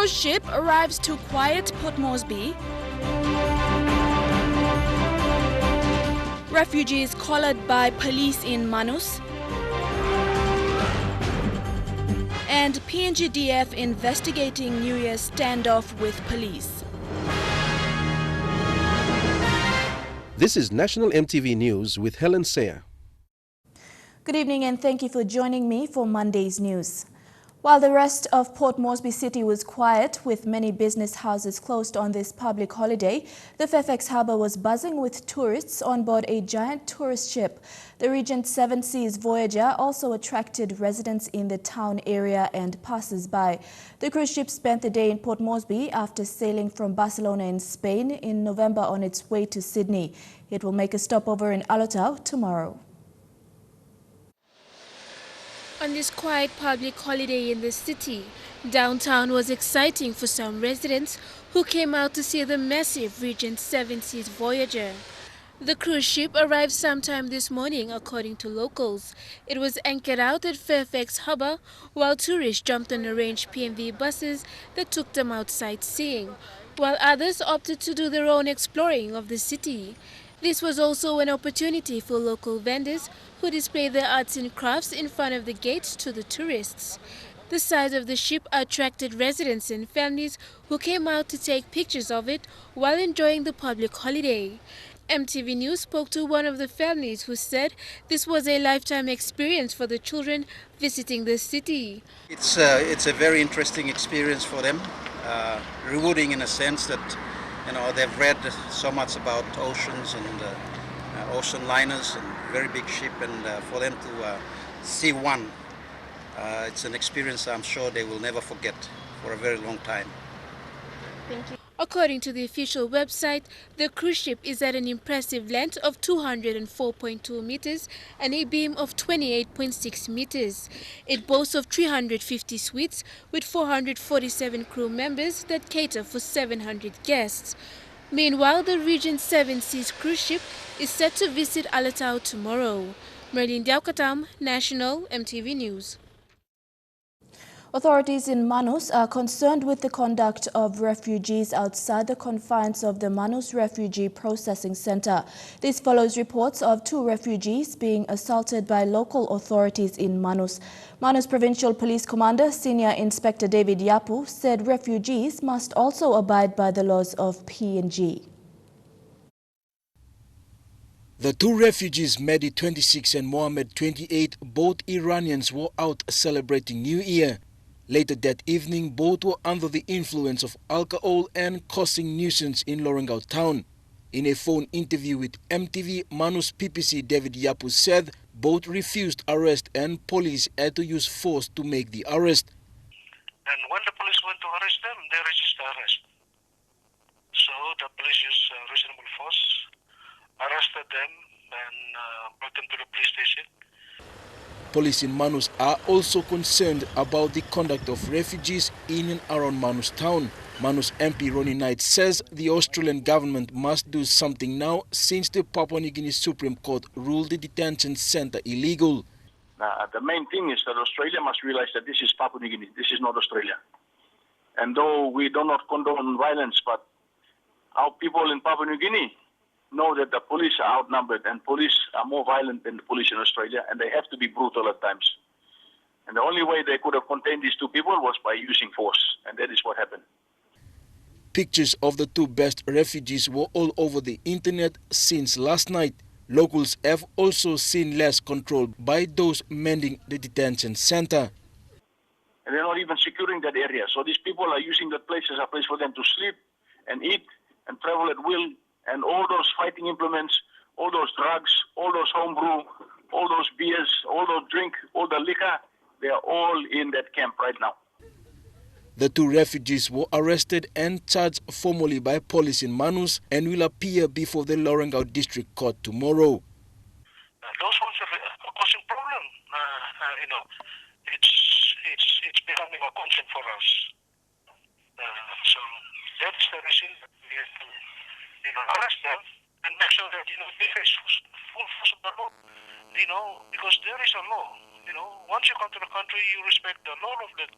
cruise ship arrives to quiet Port Moresby. Refugees collared by police in Manus. And PNGDF investigating New Year's standoff with police. This is National EMTV News with Helen Sayer. Good evening and thank you for joining me for Monday's news. While the rest of Port Moresby City was quiet, with many business houses closed on this public holiday, the Fairfax harbour was buzzing with tourists on board a giant tourist ship. The Regent Seven Seas Voyager also attracted residents in the town area and passers-by. The cruise ship spent the day in Port Moresby after sailing from Barcelona in Spain in November on its way to Sydney. It will make a stopover in Alotau tomorrow. On this quiet public holiday in the city, downtown was exciting for some residents who came out to see the massive Regent Seven Seas Voyager. The cruise ship arrived sometime this morning, according to locals. It was anchored out at Fairfax Harbour, while tourists jumped on arranged PNV buses that took them out sightseeing, while others opted to do their own exploring of the city. This was also an opportunity for local vendors who display their arts and crafts in front of the gates to the tourists. The size of the ship attracted residents and families who came out to take pictures of it while enjoying the public holiday. MTV News spoke to one of the families who said this was a lifetime experience for the children visiting the city. It's a very interesting experience for them, rewarding in a sense that they've read so much about oceans and ocean liners and very big ship, and for them to see one, it's an experience I'm sure they will never forget for a very long time. Thank you. According to the official website, the cruise ship is at an impressive length of 204.2 meters and a beam of 28.6 meters. It boasts of 350 suites with 447 crew members that cater for 700 guests. Meanwhile, the Regent Seven Seas cruise ship is set to visit Alotau tomorrow. Merlin Diaukatam, National EMTV News. Authorities in Manus are concerned with the conduct of refugees outside the confines of the Manus Refugee Processing Center. This follows reports of 2 refugees being assaulted by local authorities in Manus. Manus Provincial Police Commander Senior Inspector David Yapu said refugees must also abide by the laws of PNG. The 2 refugees, Mehdi 26 and Mohammed 28, both Iranians, were out celebrating New Year. Later that evening, both were under the influence of alcohol and causing nuisance in Lorengau town. In a phone interview with MTV, Manus PPC David Yapu said both refused arrest and police had to use force to make the arrest. And when the police went to arrest them, they resisted the arrest. So the police used reasonable force, arrested them and brought them to the police station. Police in Manus are also concerned about the conduct of refugees in and around Manus town. Manus MP Ronnie Knight says the Australian government must do something now since the Papua New Guinea Supreme Court ruled the detention centre illegal. The main thing is that Australia must realize that this is Papua New Guinea, this is not Australia. And though we do not condone violence, but our people in Papua New Guinea know that the police are outnumbered and police are more violent than the police in Australia, and they have to be brutal at times. And the only way they could have contained these 2 people was by using force, and that is what happened. Pictures of the 2 best refugees were all over the internet since last night. Locals have also seen less control by those mending the detention center. And they're not even securing that area. So these people are using that place as a place for them to sleep and eat and travel at will. And all those fighting implements, all those drugs, all those homebrew, all those beers, all those drink, all the liquor, they are all in that camp right now. The 2 refugees were arrested and charged formally by police in Manus and will appear before the Lorengau District Court tomorrow. Those ones are causing problem. It's becoming a concern for us. So that's the reason that we have to arrest them and make sure that they face full force of the law. Because there is a law. You know, once you come to the country, you respect the law of that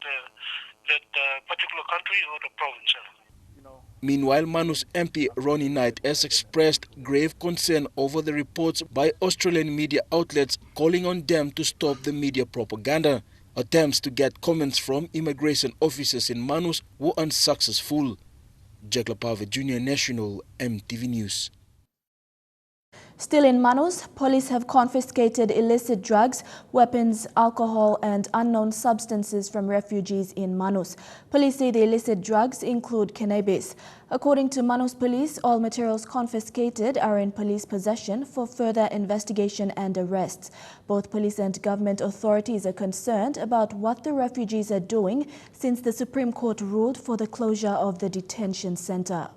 particular country or the province. Meanwhile, Manus MP Ronnie Knight has expressed grave concern over the reports by Australian media outlets calling on them to stop the media propaganda. Attempts to get comments from immigration officers in Manus were unsuccessful. Jack Lapave, Junior National, MTV News. Still in Manus, police have confiscated illicit drugs, weapons, alcohol and unknown substances from refugees in Manus. Police say the illicit drugs include cannabis. According to Manus Police, all materials confiscated are in police possession for further investigation and arrests. Both police and government authorities are concerned about what the refugees are doing since the Supreme Court ruled for the closure of the detention center.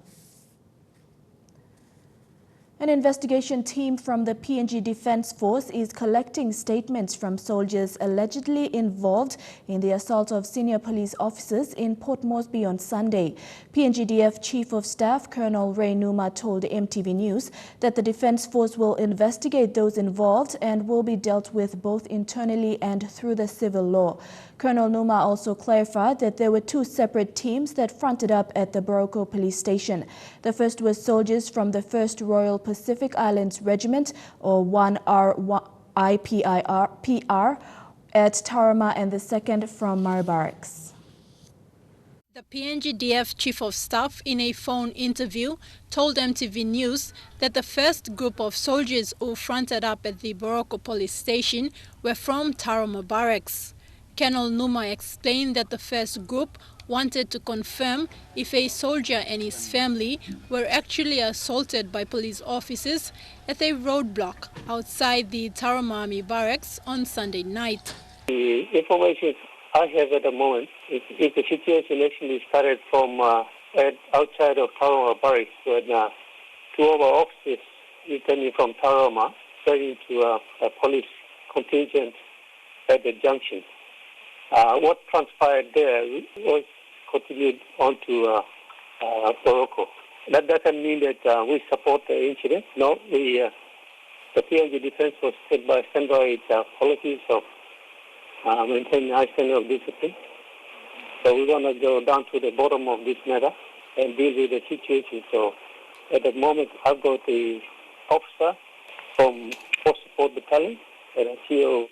An investigation team from the PNG Defence Force is collecting statements from soldiers allegedly involved in the assault of senior police officers in Port Moresby on Sunday. PNGDF Chief of Staff Colonel Ray Numa told MTV News that the Defence Force will investigate those involved and will be dealt with both internally and through the civil law. Colonel Numa also clarified that there were two separate teams that fronted up at the Boroko police station. The first was soldiers from the 1st Royal Pacific Islands Regiment, or 1RIPR, at Tarama, and the second from Murray Barracks. The PNGDF Chief of Staff, in a phone interview, told MTV News that the first group of soldiers who fronted up at the Boroko police station were from Tarama Barracks. Colonel Numa explained that the first group wanted to confirm if a soldier and his family were actually assaulted by police officers at a roadblock outside the Taramami barracks on Sunday night. The information I have at the moment is the situation actually started from outside of Tarama barracks when two of our officers returning from Tarama heading to a police contingent at the junction. What transpired there was continued on to Boroko. That doesn't mean that we support the incident. No, the PNG Defence was set by standby its policies of maintaining high standard of discipline. So we want to go down to the bottom of this matter and deal with the situation. So at the moment, I've got the officer from Force Support Battalion and a CEO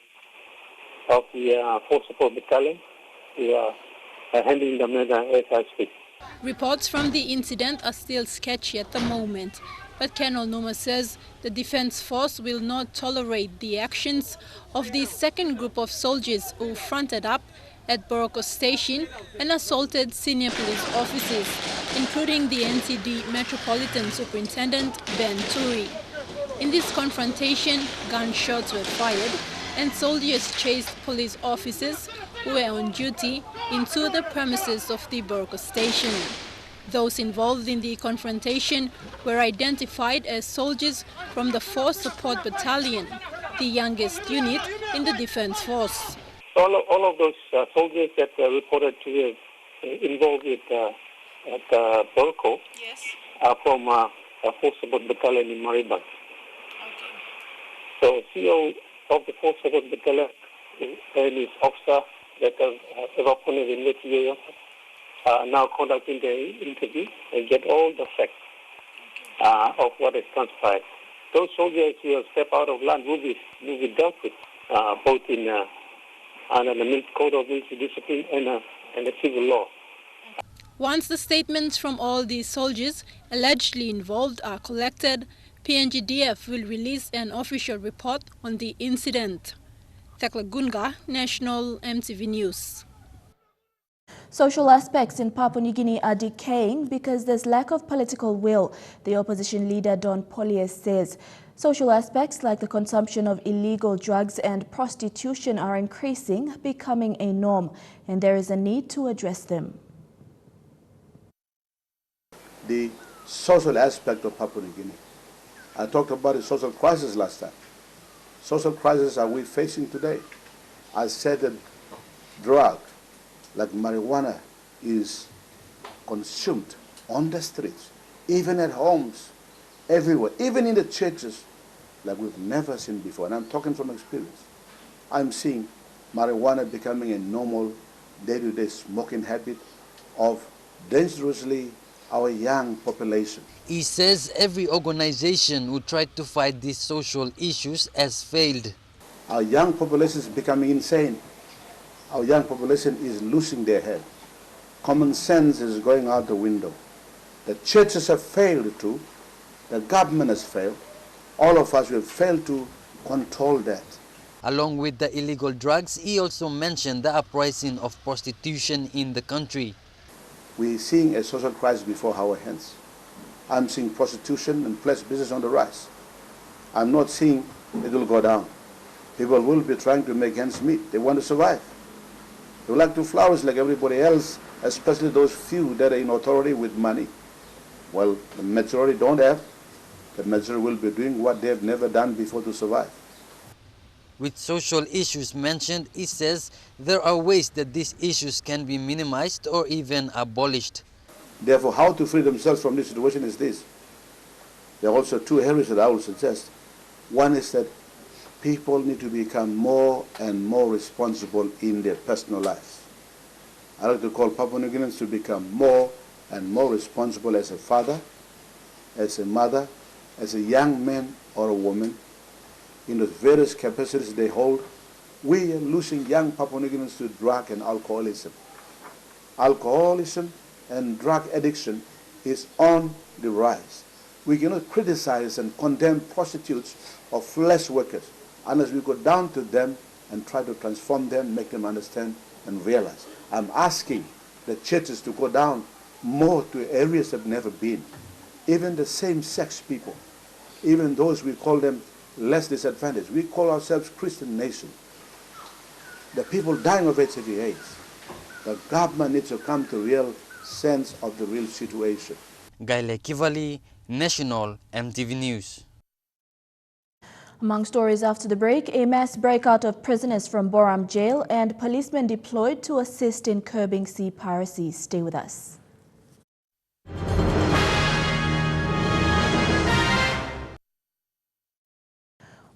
of the Force Support Battalion. We are handling the matter as I speak. Reports from the incident are still sketchy at the moment, but Colonel Numa says the Defence Force will not tolerate the actions of the second group of soldiers who fronted up at Boroko Station and assaulted senior police officers, including the NCD Metropolitan Superintendent Ben Turi. In this confrontation, gunshots were fired and soldiers chased police officers who were on duty into the premises of the Boroko station. Those involved in the confrontation were identified as soldiers from the Force Support Battalion, the youngest unit in the Defence Force. All of those soldiers that were reported to be involved at Boroko are from Force Support Battalion in Maribang. So CEO of the Force Support Battalion and his officer that have appointed investigators are now conducting the interview and get all the facts of what has transpired. Those soldiers who have stepped out of line will be dealt with both in under the Code of Military Discipline and the civil law. Once the statements from all these soldiers allegedly involved are collected, PNGDF will release an official report on the incident. Thekla Gunga, National MTV News. Social aspects in Papua New Guinea are decaying because there's lack of political will, the opposition leader Don Polier says. Social aspects like the consumption of illegal drugs and prostitution are increasing, becoming a norm, and there is a need to address them. The social aspect of Papua New Guinea. I talked about the social crisis last time. Social crisis are we facing today? I said that drug like marijuana is consumed on the streets, even at homes, everywhere, even in the churches, like we've never seen before. And I'm talking from experience. I'm seeing marijuana becoming a normal day-to-day smoking habit of dangerously our young population. He says every organization who tried to fight these social issues has failed. Our young population is becoming insane. Our young population is losing their head. Common sense is going out the window. The churches have failed to, the government has failed. All of us have failed to control that. Along with the illegal drugs, he also mentioned the uprising of prostitution in the country. We're seeing a social crisis before our hands. I'm seeing prostitution and place business on the rise. I'm not seeing it will go down. People will be trying to make ends meet. They want to survive. They would like to flourish like everybody else, especially those few that are in authority with money. Well, the majority don't have. The majority will be doing what they've never done before to survive. With social issues mentioned, he says there are ways that these issues can be minimized or even abolished. Therefore, how to free themselves from this situation is this. There are also two areas that I would suggest. One is that people need to become more and more responsible in their personal lives. I like to call Papua New Guineans to become more and more responsible as a father, as a mother, as a young man or a woman, in the various capacities they hold. We are losing young Papua New Guineans to drug and alcoholism. Alcoholism and drug addiction is on the rise. We cannot criticize and condemn prostitutes or flesh workers unless we go down to them and try to transform them, make them understand and realize. I'm asking the churches to go down more to areas they've never been. Even the same-sex people, even those we call them less disadvantaged. We call ourselves Christian nation. The people dying of HIV/AIDS. The government needs to come to real sense of the real situation. Gaile Kivali, National MTV News. Among stories after the break, a mass breakout of prisoners from Boram jail and policemen deployed to assist in curbing sea piracy. Stay with us.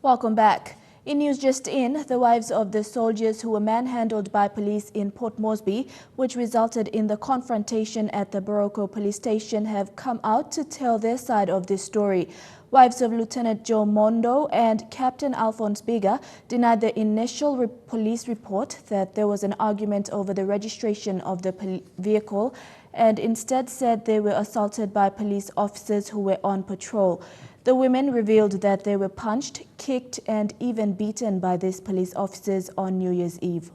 Welcome back. In news just in, the wives of the soldiers who were manhandled by police in Port Moresby, which resulted in the confrontation at the Boroko police station, have come out to tell their side of this story. Wives of Lieutenant Joe Mondo and Captain Alphonse Biga denied the initial police report that there was an argument over the registration of the vehicle and instead said they were assaulted by police officers who were on patrol. The women revealed that they were punched, kicked, and even beaten by these police officers on New Year's Eve.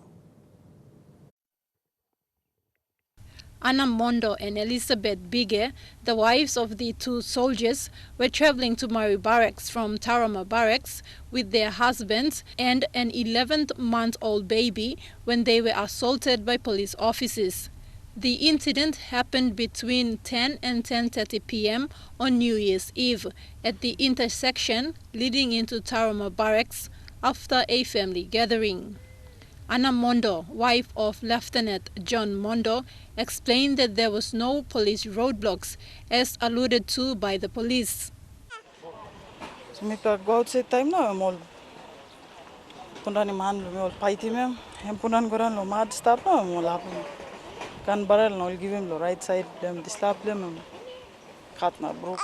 Anna Mondo and Elizabeth Bige, the wives of the two soldiers, were traveling to Mari Barracks from Tarama Barracks with their husbands and an 11-month-old baby when they were assaulted by police officers. The incident happened between 10 and 10:30 p.m. on New Year's Eve at the intersection leading into Tarama Barracks after a family gathering. Anna Mondo, wife of Lieutenant John Mondo, explained that there was no police roadblocks as alluded to by the police. Kan barrel no give him the right side them slap them cut na bro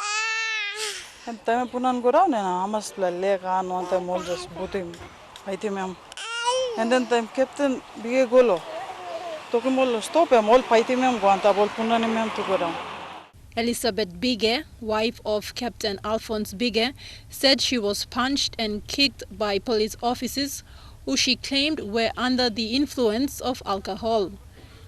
and time punan go down and amas la leg on one time all just put him fight him and then time captain bige golo to him stop him all fight him go anta ball punan him to go down. Elizabeth Bige, wife of Captain Alphonse Bige, said she was punched and kicked by police officers who she claimed were under the influence of alcohol.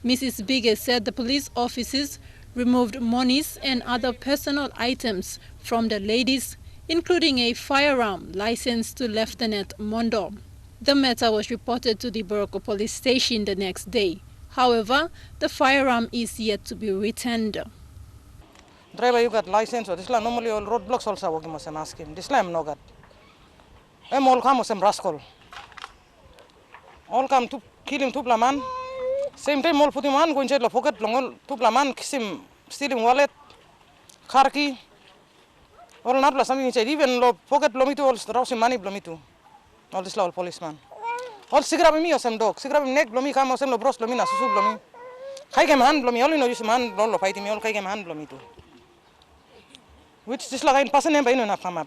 Mrs. Bige said the police officers removed monies and other personal items from the ladies, including a firearm licensed to Lieutenant Mondo. The matter was reported to the Boroko police station the next day. However, the firearm is yet to be returned. Driver, you got license or this land normally all roadblocks also working must ask him. This land no got. I'm all come some rascal. All come to kill him to man. Same time all put him on go inside the pocket long to man kiss him stealing wallet, car key. All not something inside even lo pocket blomitu all rouse money blomitu. All this law policeman. All sigrab mi osem dog, sigrab neck blomi kam osem lo bros blomi na susu blomi. Kai kem hand blomi, only no use man lolo fight me all kai kem hand blomi too. Which is like in person and by no na famap.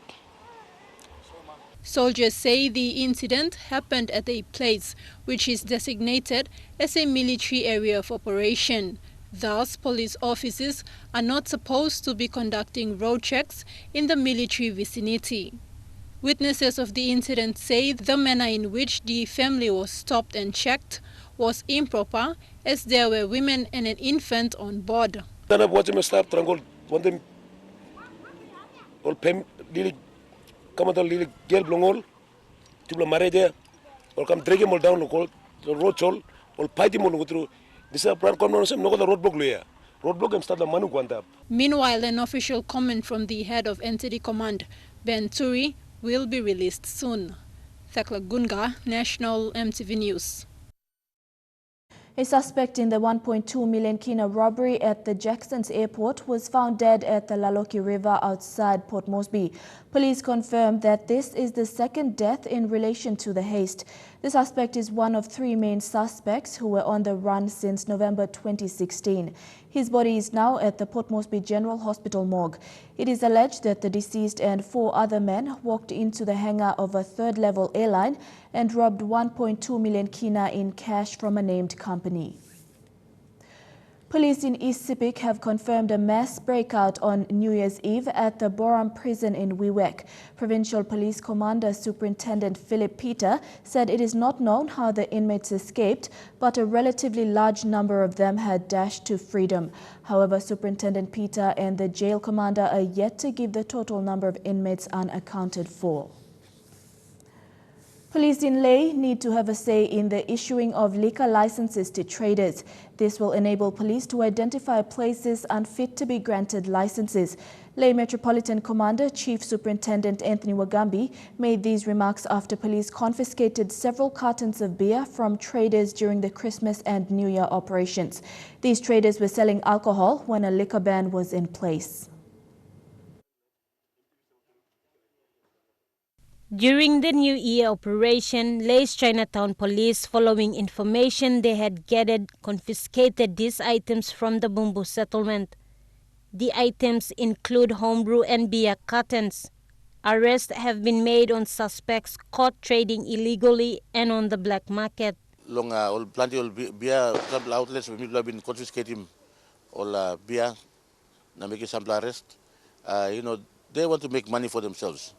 Soldiers say the incident happened at a place which is designated as a military area of operation. Thus, police officers are not supposed to be conducting road checks in the military vicinity. Witnesses of the incident say the manner in which the family was stopped and checked was improper, as there were women and an infant on board. Come on, little girl blongol, to marry there, or come drag him all down the road toll, or fight him all through. This is a brand common, no other roadblock layer. Roadblock and start the manu quanta. Meanwhile, an official comment from the head of NTD Command, Ben Turi, will be released soon. Thakla Gunga, National EMTV News. A suspect in the 1.2 million kina robbery at the Jackson's airport was found dead at the Laloki River outside Port Moresby. Police confirmed that this is the second death in relation to the heist. The suspect is one of three main suspects who were on the run since November 2016. His body is now at the Port Moresby General Hospital morgue. It is alleged that the deceased and 4 other men walked into the hangar of a third-level airline and robbed 1.2 million kina in cash from a named company. Police in East Sepik have confirmed a mass breakout on New Year's Eve at the Boram prison in Wewak. Provincial Police Commander Superintendent Philip Peter said it is not known how the inmates escaped, but a relatively large number of them had dashed to freedom. However, Superintendent Peter and the jail commander are yet to give the total number of inmates unaccounted for. Police in Leh need to have a say in the issuing of liquor licenses to traders. This will enable police to identify places unfit to be granted licenses. Leh Metropolitan Commander Chief Superintendent Anthony Wagambi made these remarks after police confiscated several cartons of beer from traders during the Christmas and New Year operations. These traders were selling alcohol when a liquor ban was in place. During the New Year operation, Leh's Chinatown police, following information they had gathered, confiscated these items from the Bumbu settlement. The items include homebrew and beer cartons. Arrests have been made on suspects caught trading illegally and on the black market. Long plenty of beer sample outlets we have been confiscating all beer, now making sample arrest. They want to make money for themselves.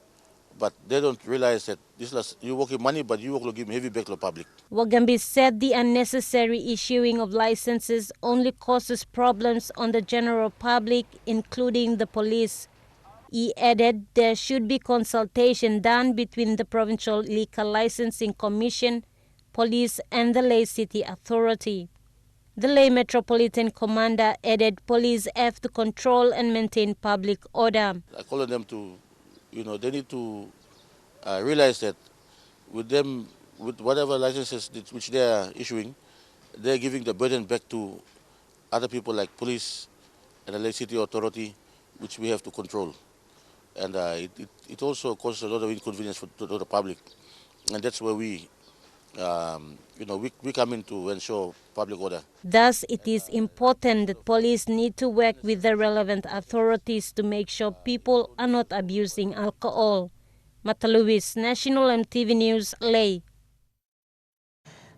But they don't realize that this is you working money, but you will give heavy back to the public. Wagambi said the unnecessary issuing of licenses only causes problems on the general public, including the police. He added there should be consultation done between the Provincial Liquor Licensing Commission, police and the Leh City Authority. The Leh Metropolitan Commander added police have to control and maintain public order. I call on them to they need to realize that with them, with whatever licenses which they are issuing, they're giving the burden back to other people like police and the Leh City Authority, which we have to control. And it also causes a lot of inconvenience to the public. And that's where we come in to ensure public order. Thus, it is important that police need to work with the relevant authorities to make sure people are not abusing alcohol. Mata Luis, National EMTV News, Leh.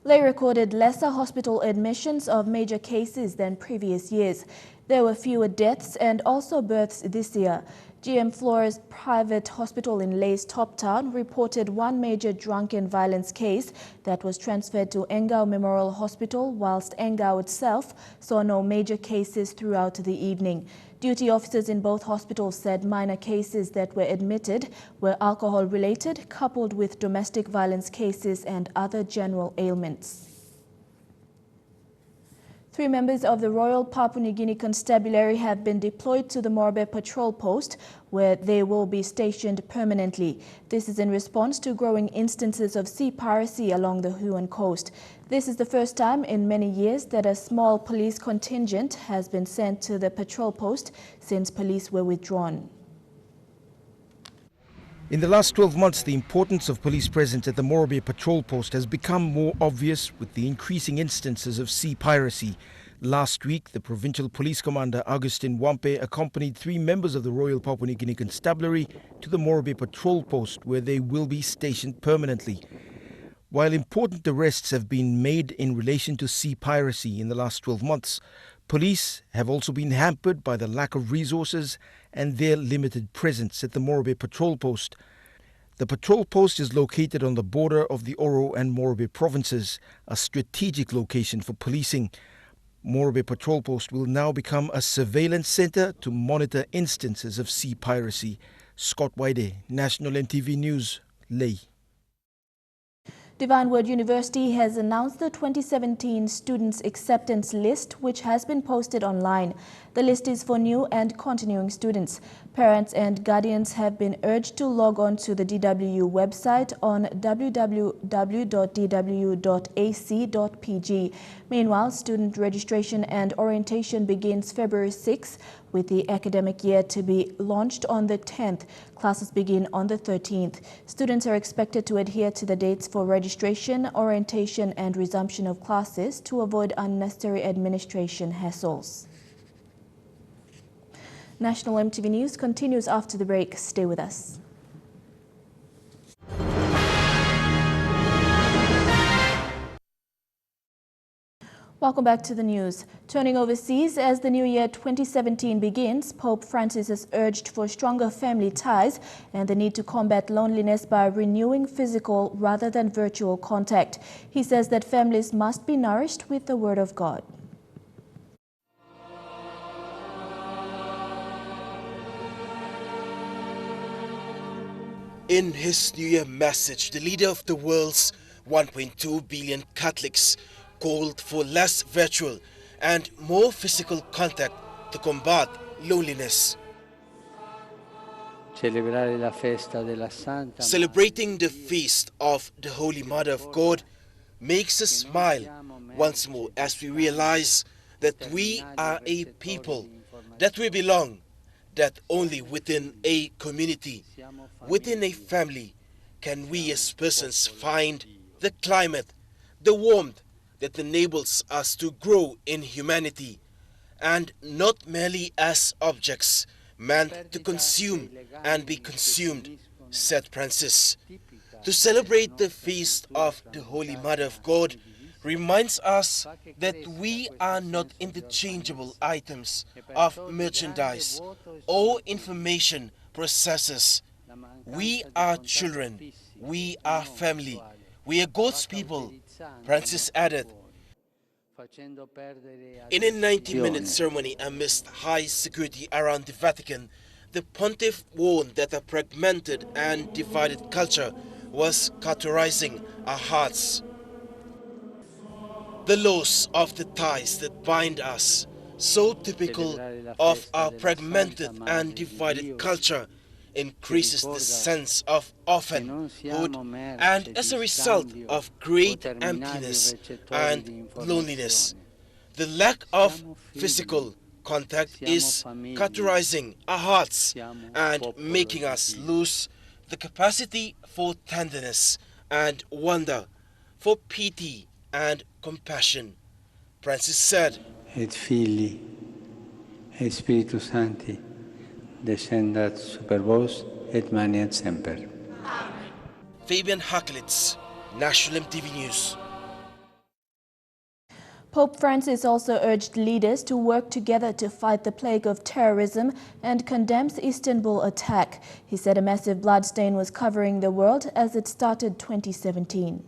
Leh recorded lesser hospital admissions of major cases than previous years. There were fewer deaths and also births this year. GM Flores Private Hospital in Leh's Top Town reported one major drunken violence case that was transferred to Engau Memorial Hospital, whilst Engau itself saw no major cases throughout the evening. Duty officers in both hospitals said minor cases that were admitted were alcohol-related, coupled with domestic violence cases and other general ailments. 3 members of the Royal Papua New Guinea Constabulary have been deployed to the Moresby patrol post, where they will be stationed permanently. This is in response to growing instances of sea piracy along the Huon coast. This is the first time in many years that a small police contingent has been sent to the patrol post since police were withdrawn. In the last 12 months, the importance of police presence at the Moresby patrol post has become more obvious with the increasing instances of sea piracy. Last week, the Provincial Police Commander Augustin Wampe accompanied 3 members of the Royal Papua New Guinea Constabulary to the Moresby patrol post, where they will be stationed permanently. While important arrests have been made in relation to sea piracy in the last 12 months, police have also been hampered by the lack of resources and their limited presence at the Moresby patrol post. The patrol post is located on the border of the Oro and Moresby provinces, a strategic location for policing. Moresby patrol post will now become a surveillance centre to monitor instances of sea piracy. Scott Waide, National EMTV News, Lae. Divine Word University has announced the 2017 Students Acceptance List, which has been posted online. The list is for new and continuing students. Parents and guardians have been urged to log on to the DW website on www.dw.ac.pg. Meanwhile, student registration and orientation begins February 6, with the academic year to be launched on the 10th. Classes begin on the 13th. Students are expected to adhere to the dates for registration, orientation and resumption of classes to avoid unnecessary administration hassles. National EMTV News continues after the break. Stay with us. Welcome back to the news. Turning overseas, as the new year 2017 begins, Pope Francis has urged for stronger family ties and the need to combat loneliness by renewing physical rather than virtual contact. He says that families must be nourished with the Word of God. In his New Year message, the leader of the world's 1.2 billion Catholics called for less virtual and more physical contact to combat loneliness. Celebrating the feast of the Holy Mother of God makes us smile once more as we realize that we are a people, that we belong, that only within a community, within a family, can we as persons find the climate, the warmth that enables us to grow in humanity, and not merely as objects meant to consume and be consumed, said Francis. To celebrate the feast of the Holy Mother of God reminds us that we are not interchangeable items of merchandise or information processes. We are children, we are family, we are God's people, Francis added. In a 90-minute ceremony amidst high security around the Vatican, the pontiff warned that a fragmented and divided culture was cauterizing our hearts. The loss of the ties that bind us, so typical of our fragmented and divided culture, increases the sense of orphanhood and as a result of great emptiness and loneliness. The lack of physical contact is cauterizing our hearts and making us lose the capacity for tenderness and wonder, for pity and compassion. Francis said, Et Filii, et Spiritus Sancti, descendat super vos et maneat semper. Fabian Hakelitz, National EMTV News. Pope Francis also urged leaders to work together to fight the plague of terrorism and condemns the Istanbul attack. He said a massive bloodstain was covering the world as it started 2017.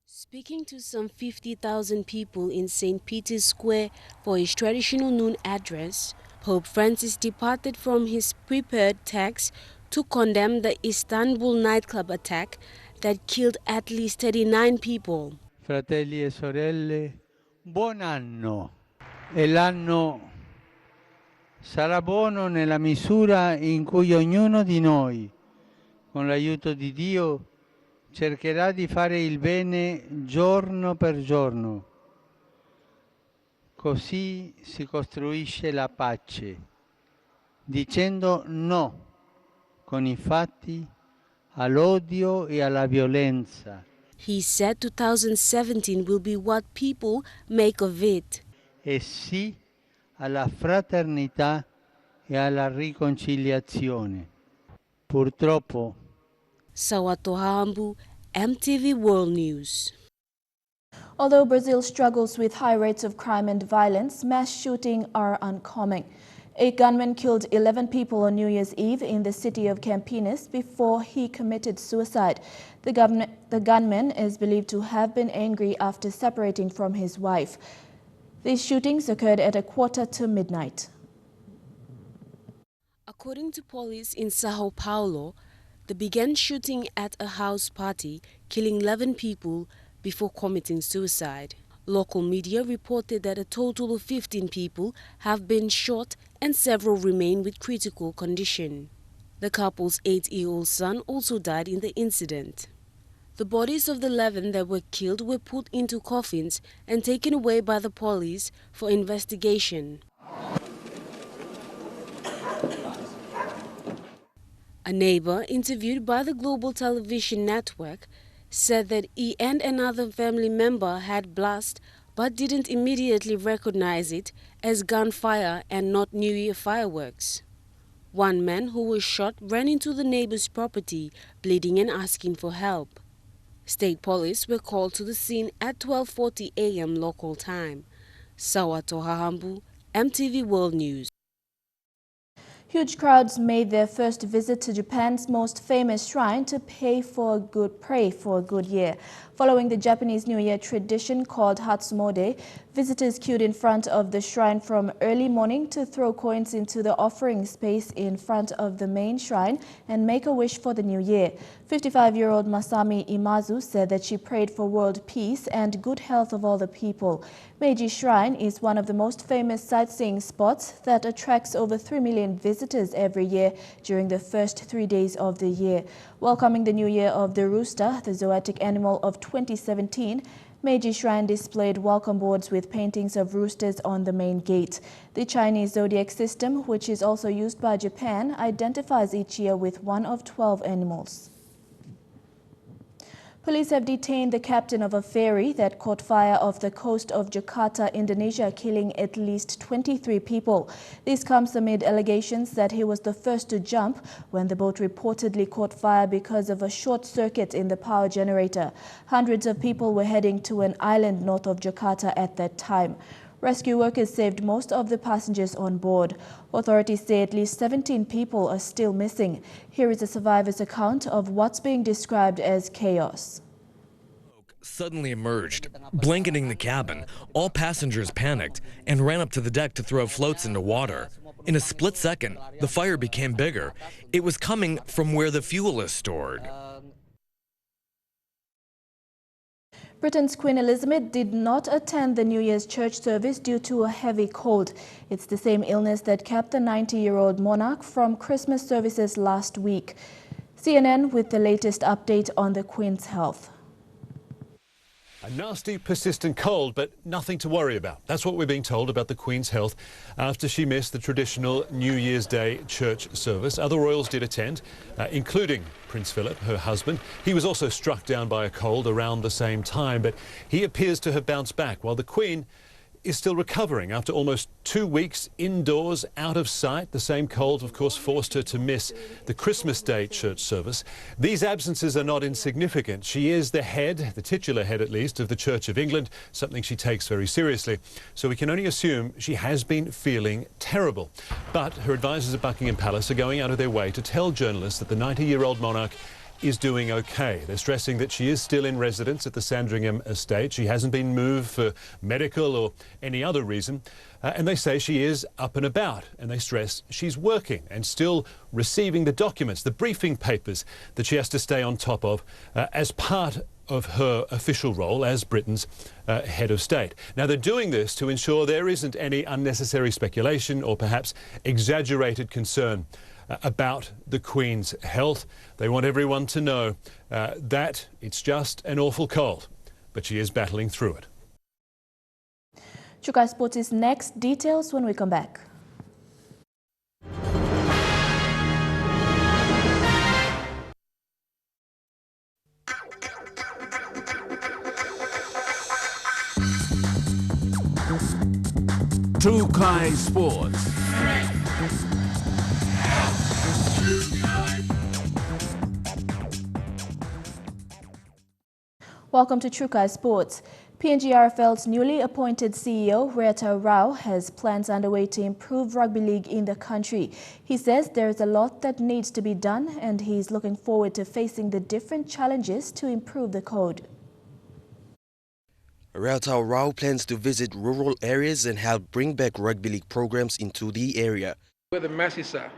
Speaking to some 50,000 people in St. Peter's Square for his traditional noon address, Pope Francis departed from his prepared text to condemn the Istanbul nightclub attack that killed at least 39 people. Fratelli e sorelle, buon anno. E l'anno sarà buono nella misura in cui ognuno di noi, con l'aiuto di Dio, cercherà di fare il bene giorno per giorno. Così si costruisce la pace, dicendo no con I fatti all'odio e alla violenza. He said 2017 will be what people make of it. E sì alla fraternità e alla riconciliazione. Purtroppo. Sawatohambu, MTV World News. Although Brazil struggles with high rates of crime and violence, mass shootings are uncommon. A gunman killed 11 people on New Year's Eve in the city of Campinas before he committed suicide. The gunman is believed to have been angry after separating from his wife. These shootings occurred at 1:45 p.m. According to police in Sao Paulo, they began shooting at a house party, killing 11 people before committing suicide. Local media reported that a total of 15 people have been shot and several remain with critical condition. The couple's 8-year-old son also died in the incident. The bodies of the 11 that were killed were put into coffins and taken away by the police for investigation. A neighbor interviewed by the Global Television Network said that he and another family member had blast but didn't immediately recognize it as gunfire and not New Year fireworks. One man who was shot ran into the neighbor's property, bleeding and asking for help. State police were called to the scene at 12:40 a.m. local time. Sawatohambu, MTV World News. Huge crowds made their first visit to Japan's most famous shrine to pray for a good year. Following the Japanese New Year tradition called Hatsumode, visitors queued in front of the shrine from early morning to throw coins into the offering space in front of the main shrine and make a wish for the new year. 55-year-old Masami Imazu said that she prayed for world peace and good health of all the people. Meiji Shrine is one of the most famous sightseeing spots that attracts over 3 million visitors every year during the first 3 days of the year. Welcoming the new year of the rooster, the zoetic animal of 2017, Meiji Shrine displayed welcome boards with paintings of roosters on the main gate. The Chinese zodiac system, which is also used by Japan, identifies each year with one of 12 animals. Police have detained the captain of a ferry that caught fire off the coast of Jakarta, Indonesia, killing at least 23 people. This comes amid allegations that he was the first to jump when the boat reportedly caught fire because of a short circuit in the power generator. Hundreds of people were heading to an island north of Jakarta at that time. Rescue workers saved most of the passengers on board. Authorities say at least 17 people are still missing. Here is a survivor's account of what's being described as chaos. Suddenly emerged, blanketing the cabin. All passengers panicked and ran up to the deck to throw floats into water. In a split second, the fire became bigger. It was coming from where the fuel is stored. Britain's Queen Elizabeth did not attend the New Year's church service due to a heavy cold. It's the same illness that kept the 90-year-old monarch from Christmas services last week. CNN with the latest update on the Queen's health. A nasty, persistent cold, but nothing to worry about. That's what we're being told about the Queen's health after she missed the traditional New Year's Day church service. Other royals did attend, including Prince Philip, her husband. He was also struck down by a cold around the same time, but he appears to have bounced back, while the Queen is still recovering after almost 2 weeks indoors, out of sight. The same cold, of course, forced her to miss the Christmas Day church service. These absences are not insignificant. She is the head, the titular head at least, of the Church of England, something she takes very seriously. So we can only assume she has been feeling terrible. But her advisors at Buckingham Palace are going out of their way to tell journalists that the 90-year-old monarch is doing okay. They're stressing that she is still in residence at the Sandringham estate. She hasn't been moved for medical or any other reason. And they say she is up and about. And they stress she's working and still receiving the documents, the briefing papers that she has to stay on top of as part of her official role as Britain's head of state. Now, they're doing this to ensure there isn't any unnecessary speculation or perhaps exaggerated concern about the Queen's health. They want everyone to know that it's just an awful cold, but she is battling through it. Chukai Sports is next. Details when we come back. Decay Sports. Welcome to Trukai Sports. PNGRFL's newly appointed CEO, Reta Rao, has plans underway to improve rugby league in the country. He says there is a lot that needs to be done and he's looking forward to facing the different challenges to improve the code. Reta Rao plans to visit rural areas and help bring back rugby league programs into the area. Where the masses are,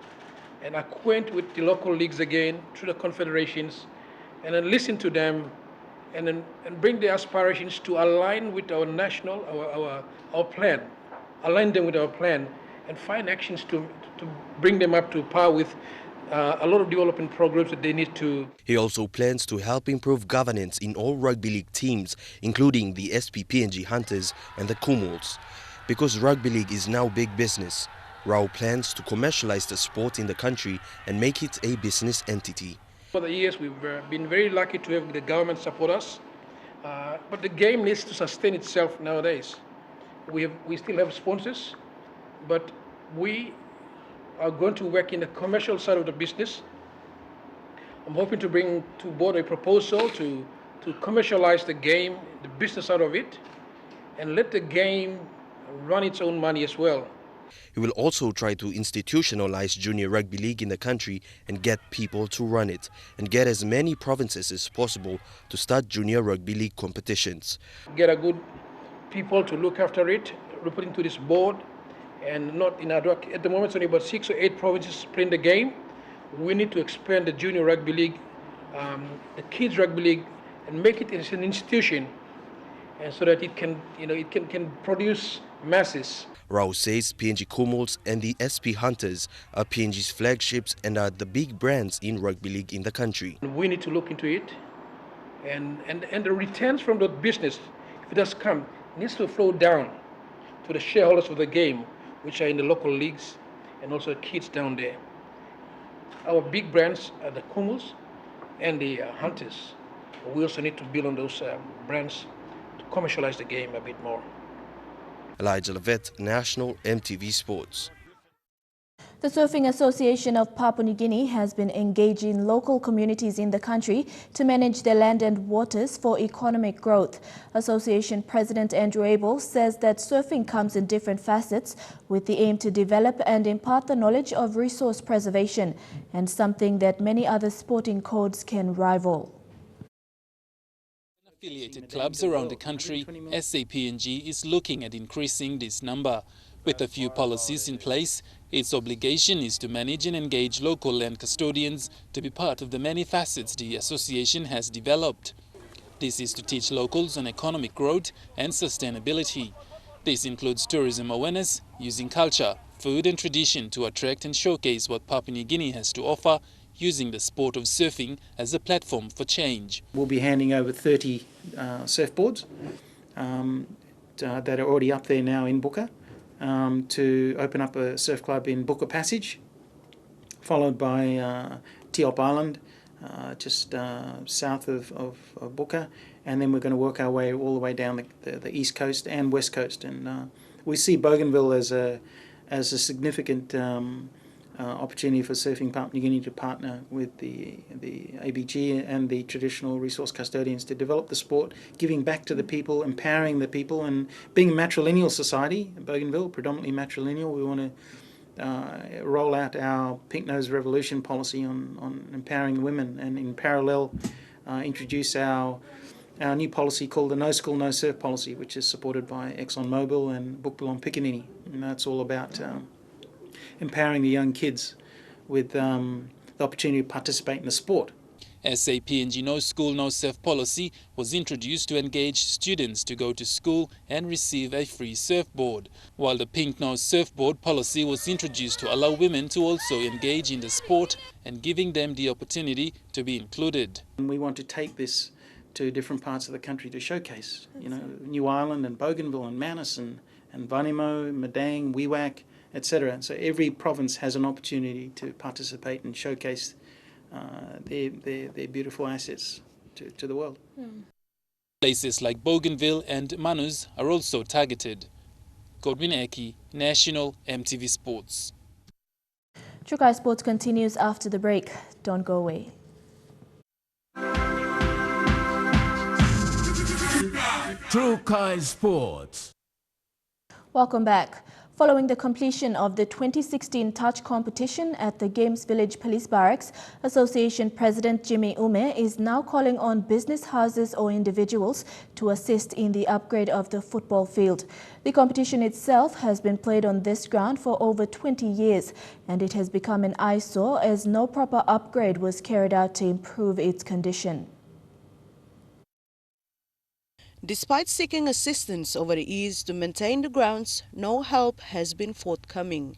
and acquaint with the local leagues again through the confederations, and then listen to them, and bring their aspirations to align with our national, our plan, align them with our plan, and find actions to bring them up to par with a lot of development programs that they need to. He also plans to help improve governance in all rugby league teams, including the PNG Hunters and the Kumuls. Because rugby league is now big business, Rao plans to commercialize the sport in the country and make it a business entity. For the years, we've been very lucky to have the government support us, but the game needs to sustain itself nowadays. We still have sponsors, but we are going to work in the commercial side of the business. I'm hoping to bring to board a proposal to commercialize the game, the business side of it, and let the game run its own money as well. He will also try to institutionalize junior rugby league in the country and get people to run it, and get as many provinces as possible to start junior rugby league competitions. Get a good people to look after it, reporting to this board, and not in ad hoc. At the moment, it's only about 6 or 8 provinces playing the game. We need to expand the junior rugby league, the kids rugby league, and make it as an institution, and so that it can, it can produce masses. Rao says PNG Kumuls and the Hunters are PNG's flagships and are the big brands in rugby league in the country. We need to look into it, and the returns from that business, if it does come, needs to flow down to the shareholders of the game, which are in the local leagues, and also kids down there. Our big brands are the Kumuls and the Hunters. We also need to build on those brands to commercialize the game a bit more. Elijah Levet, National EMTV Sports. The Surfing Association of Papua New Guinea has been engaging local communities in the country to manage their land and waters for economic growth. Association President Andrew Abel says that surfing comes in different facets with the aim to develop and impart the knowledge of resource preservation, and something that many other sporting codes can rival. Affiliated clubs around the country, SAPNG is looking at increasing this number. With a few policies in place, its obligation is to manage and engage local land custodians to be part of the many facets the association has developed. This is to teach locals on economic growth and sustainability. This includes tourism awareness, using culture, food and tradition to attract and showcase what Papua New Guinea has to offer, using the sport of surfing as a platform for change. We'll be handing over 30 surfboards that are already up there now in Booker, to open up a surf club in Booker Passage, followed by Teop Island, just south of Booker, and then we're going to work our way all the way down the east coast and west coast. And we see Bougainville as a significant opportunity for Surfing Papua New Guinea to partner with the ABG and the traditional resource custodians to develop the sport, giving back to the people, empowering the people, and being a matrilineal society, Bougainville, predominantly matrilineal. We want to roll out our Pink Nose Revolution policy on empowering women, and in parallel introduce our new policy called the No School, No Surf policy, which is supported by ExxonMobil and Bukbilong Picanini. And that's all about empowering the young kids with the opportunity to participate in the sport. SAPNG No School, No Surf policy was introduced to engage students to go to school and receive a free surfboard, while the Pink Nose Surfboard policy was introduced to allow women to also engage in the sport and giving them the opportunity to be included. And we want to take this to different parts of the country to showcase, New Ireland and Bougainville and Manus and Vanimo, Madang, Wewak, etc. So every province has an opportunity to participate and showcase their beautiful assets to the world. Places like Bougainville and Manus are also targeted. Godwin Eki, National EMTV Sports. Trukai Sports continues after the break. Don't go away. Trukai Sports. Welcome back. Following the completion of the 2016 touch competition at the Games Village Police Barracks, Association President Jimmy Ume is now calling on business houses or individuals to assist in the upgrade of the football field. The competition itself has been played on this ground for over 20 years, and it has become an eyesore as no proper upgrade was carried out to improve its condition. Despite seeking assistance over the years to maintain the grounds, no help has been forthcoming.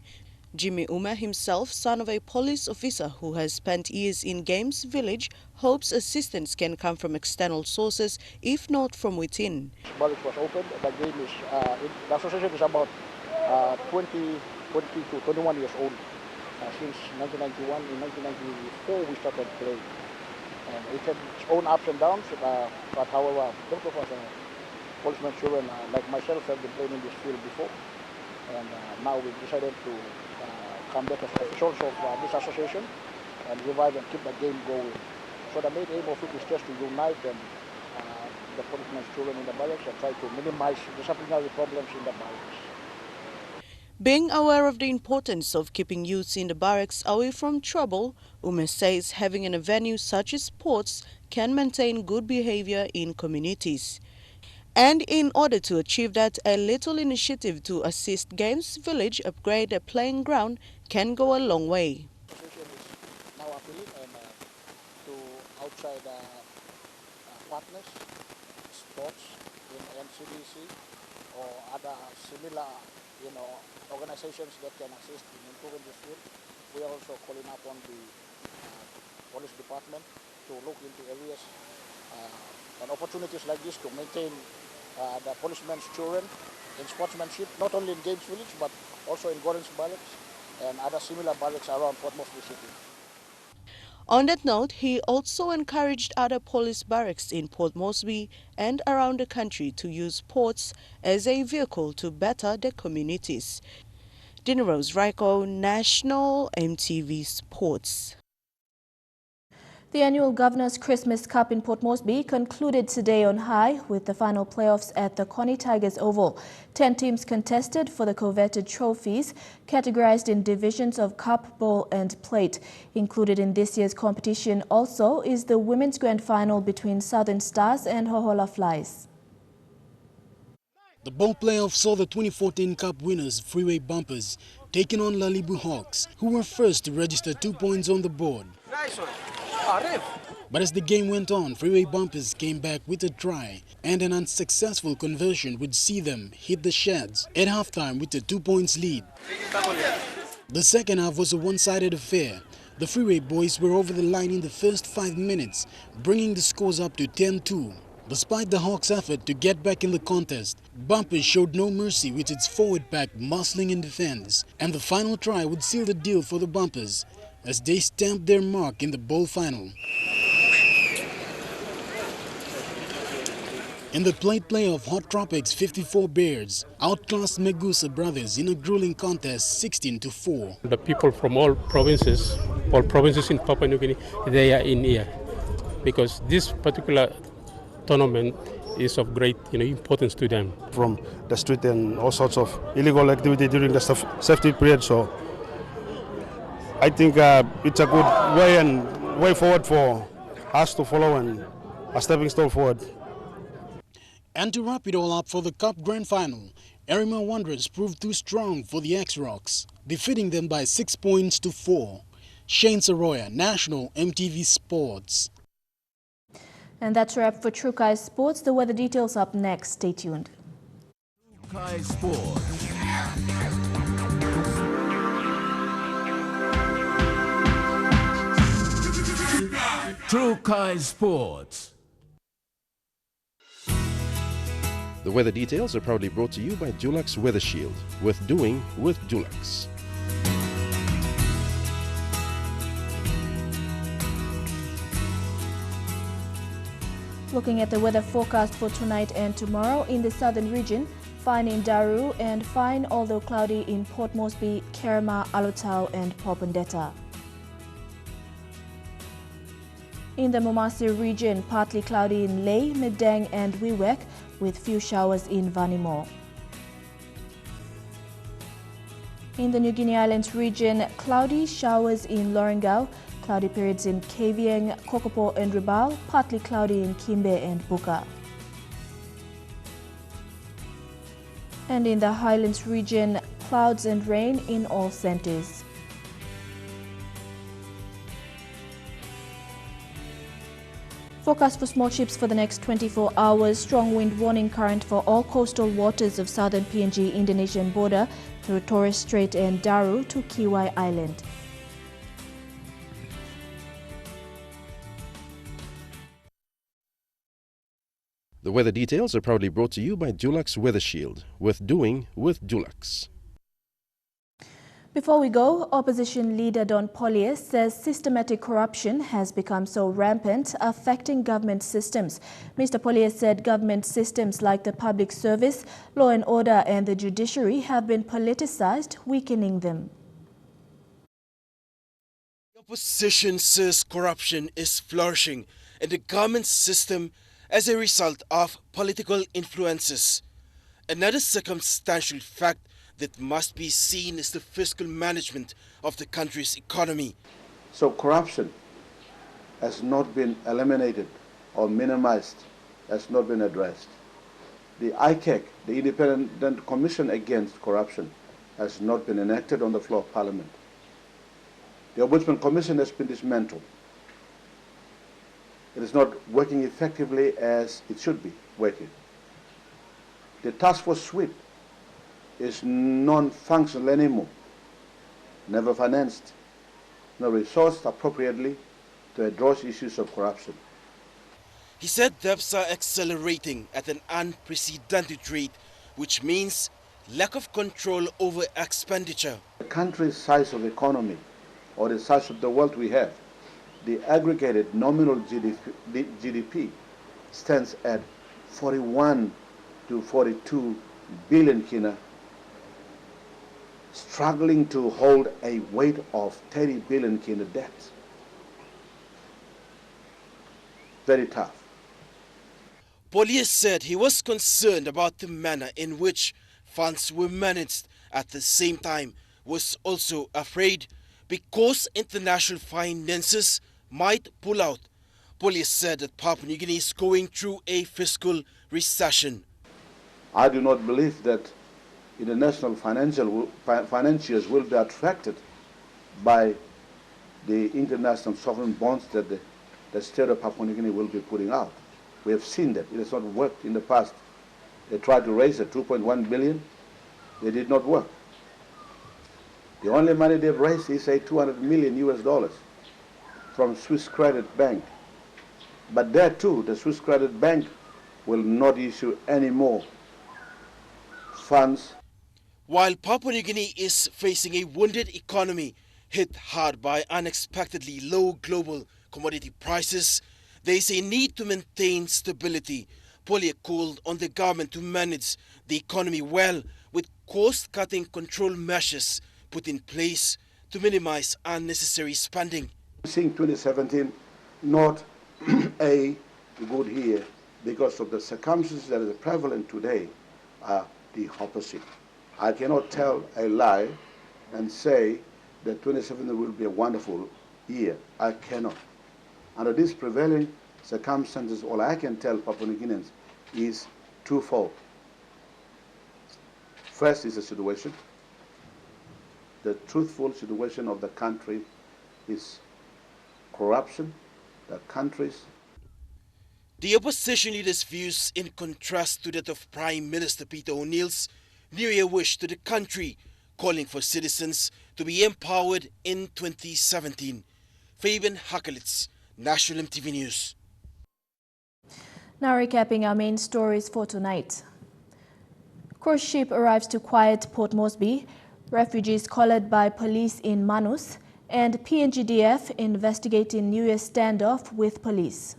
Jimmy Uma himself, son of a police officer who has spent years in Games Village, hopes assistance can come from external sources, if not from within. Village was opened. The game is, the association is about 20 to 21 years old. Since 1991, in 1994 we started playing. And it had its own ups and downs, but however, both of us policemen children like myself have been playing in this field before, and now we've decided to come back as officials of this association and revive and keep the game going. So the main aim of it is just to unite the policemen's children in the barracks and try to minimize disciplinary problems in the barracks. Being aware of the importance of keeping youths in the barracks away from trouble, Ume says having a venue such as sports can maintain good behavior in communities. And in order to achieve that, a little initiative to assist Games Village upgrade a playing ground can go a long way. The association is now appealing to outside partners, sports in NCDC or other similar organizations that can assist in improving this field. We are also calling upon the police department to look into areas and opportunities like this to maintain the policemen's children in sportsmanship, not only in Games Village but also in Gordon's Barracks and other similar barracks around Port Moresby City. On that note, he also encouraged other police barracks in Port Moresby and around the country to use sports as a vehicle to better their communities. Dina Rose Raiko, National EMTV Sports. The annual Governor's Christmas Cup in Port Moresby concluded today on high with the final playoffs at the Connie Tigers Oval. 10 teams contested for the coveted trophies, categorized in divisions of cup, bowl and plate. Included in this year's competition also is the women's grand final between Southern Stars and Hohola Flies. The bowl playoff saw the 2014 Cup winners, Freeway Bumpers, taking on Lalibu Hawks, who were first to register 2 points on the board. But as the game went on, Freeway Bumpers came back with a try, and an unsuccessful conversion would see them hit the sheds at halftime with a 2 points lead. The second half was a one-sided affair. The Freeway boys were over the line in the first 5 minutes, bringing the scores up to 10-2. Despite the Hawks' effort to get back in the contest, Bumpers showed no mercy with its forward pack muscling in defense, and the final try would seal the deal for the Bumpers as they stamped their mark in the bowl final. In the plate playoff, Hot Tropics 54 Bears outclassed Megusa Brothers in a grueling contest 16-4. The people from all provinces in Papua New Guinea, they are in here because this particular tournament is of great importance to them. From the street and all sorts of illegal activity during the safety period, so I think it's a good way forward for us to follow and a stepping stone forward. And to wrap it all up for the Cup Grand Final, Erima Wanderers proved too strong for the X-Rocks, defeating them by 6 points to 4. Shane Saroya, National EMTV Sports. And that's a wrap for Trukai Sports. The weather details up next. Stay tuned. Trukai Sports. Trukai Sports. The weather details are proudly brought to you by Dulux Weather Shield. Worth doing with Dulux. Looking at the weather forecast for tonight and tomorrow in the southern region, fine in Daru and fine although cloudy in Port Moresby, Kerema, Alotau and Popondetta. In the Momasi region, partly cloudy in Ley, Medang and Wewak with few showers in Vanimo. In the New Guinea Islands region, cloudy showers in Lorengau, cloudy periods in Kavieng, Kokopo and Ribal, partly cloudy in Kimbe and Buka. And in the Highlands region, clouds and rain in all centres. Forecast for small ships for the next 24 hours. Strong wind warning current for all coastal waters of southern PNG Indonesian border through Torres Strait and Daru to Kiwai Island. The weather details are proudly brought to you by Dulux Weather Shield. Worth doing with Dulux. Before we go, opposition leader Don Polius says systematic corruption has become so rampant, affecting government systems. Mr. Polius said government systems like the public service, law and order and the judiciary have been politicized, weakening them. The opposition says corruption is flourishing in the government system as a result of political influences. Another circumstantial fact that must be seen is the fiscal management of the country's economy. So corruption has not been eliminated or minimized, has not been addressed. The ICAC, the Independent Commission Against Corruption, has not been enacted on the floor of Parliament. The Ombudsman Commission has been dismantled. It is not working effectively as it should be working. The task force suite is non-functional anymore, never financed, nor resourced appropriately to address issues of corruption. He said debts are accelerating at an unprecedented rate, which means lack of control over expenditure. The country's size of economy, or the size of the wealth we have, the aggregated nominal GDP stands at 41 to 42 billion kina, struggling to hold a weight of 30 billion kina debt. Very tough. Polius said he was concerned about the manner in which funds were managed. At the same time, was also afraid because international finances might pull out. Polius said that Papua New Guinea is going through a fiscal recession. I do not believe that international financiers will be attracted by the international sovereign bonds that the state of Papua New Guinea will be putting out. We have seen that. It has not worked in the past. They tried to raise the 2.1 billion. They did not work. The only money they've raised is a $200 million US from Swiss Credit Bank. But there too, the Swiss Credit Bank will not issue any more funds. While Papua New Guinea is facing a wounded economy hit hard by unexpectedly low global commodity prices, there is a need to maintain stability. Polius called on the government to manage the economy well with cost-cutting control measures put in place to minimize unnecessary spending. Seeing 2017 not a good year because of the circumstances that are prevalent today are the opposite. I cannot tell a lie and say that 2017 will be a wonderful year. I cannot. Under these prevailing circumstances, all I can tell Papua New Guineans is twofold. First is the situation. The truthful situation of the country is corruption. The country's. The opposition leader's views in contrast to that of Prime Minister Peter O'Neill's New Year wish to the country, calling for citizens to be empowered in 2017. Fabian Hakelitz, National EMTV News. Now recapping our main stories for tonight. Cruise ship arrives to quiet Port Moresby, refugees collared by police in Manus, and PNGDF investigating New Year standoff with police.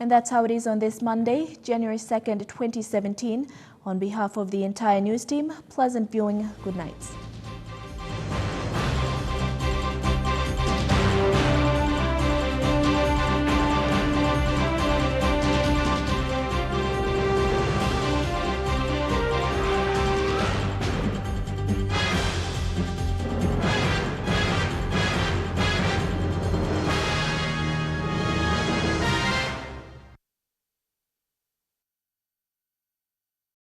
And that's how it is on this Monday, January 2nd, 2017. On behalf of the entire news team, pleasant viewing. Good night.